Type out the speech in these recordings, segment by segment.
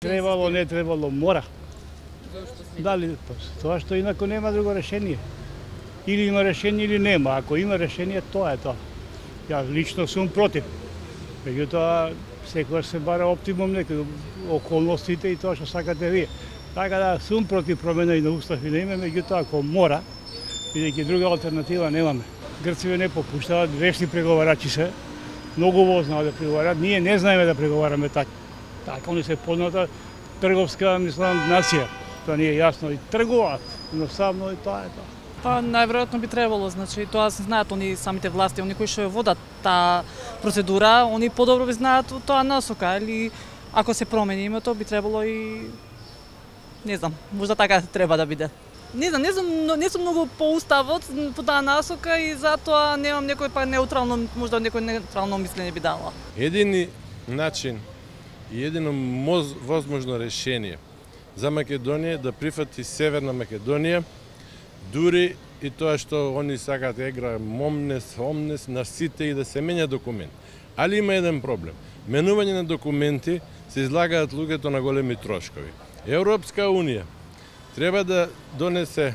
Требало, не требало, мора. Зошто си? Дали, тоа што инако нема друго решение. Или има решение или нема. Ако има решение, тоа е тоа. Јас лично сум против. Меѓутоа, секогаш се бара оптимум некој околностите и тоа што сакате вие. Така да сум против промена и на устав и на име, меѓутоа ако мора, бидејќи друга алтернатива немаме. Грците не попуштаат, вешни преговарачи се, многу вознаат да преговарат. Ние не знаеме да преговараме така. Така, они се позната трговска, мислам, нација. Тоа ни е јасно и тргуваат, едноставно и тоа е тоа. Па најверојатно би требало, значи тоа се знаат они самите власти, они кои што ја водат таа процедура, они подобро би знаат тоа насока, или ако се промени името би требало и не знам, можда така треба да биде. Не знам, не сум многу по уставот по таа насока и затоа немам некој па неутрално, можда некој неутрално мислење би дала. Едини начин и едино возможно решение за Македонија да прифати Северна Македонија, дури и тоа што они сакаат игра омнес на сите и да се менја документ. Али има еден проблем. Менување на документи се излагаат луѓето на големи трошкови. Европска Унија треба да донесе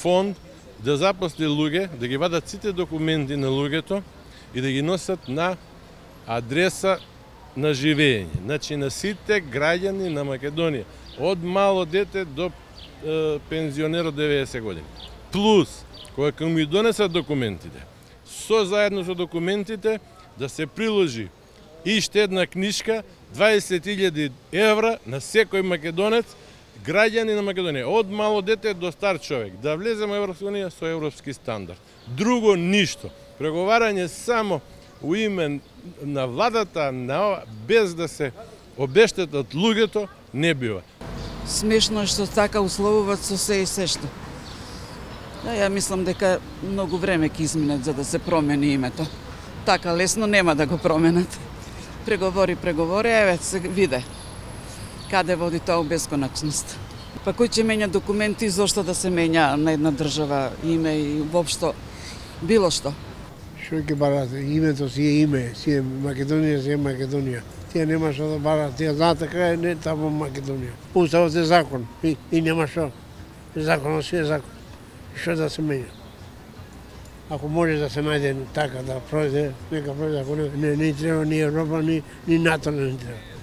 фонд да запосли луѓе, да ги вадат сите документи на луѓето и да ги носат на адреса на живење. Значи на сите граѓани на Македонија, од мало дете до пензионер од 90 години. Плюс, кога ми донесат документите, заедно со документите да се приложи и штедна книжка 20.000 евра на секој македонец, граѓани на Македонија, од мало дете до стар човек, да влеземе во Европска Унија со европски стандард. Друго ништо. Преговарање само у име на владата, без да се обештетат луѓето, не бива. Смешно е што така условуваат со се и сешто. Да, ја мислам дека многу време ќе изминат за да се промени името. Така лесно нема да го променат. Преговори, еве се виде. Каде води тоа у бесконачност. Па кој ќе менја документи, зошто да се менја на една држава име и воопшто било што? Што ќе барат? Името си е име, си е Македонија, си е Македонија. Тие нема што да барат, тие знаат кај не таму Македонија. Уставот е закон и нема што. Законот си е закон. Што да се менја? Ако може да се најде така да пройде, нека пройде, ако не треба ни Европа, ни НАТО не треба.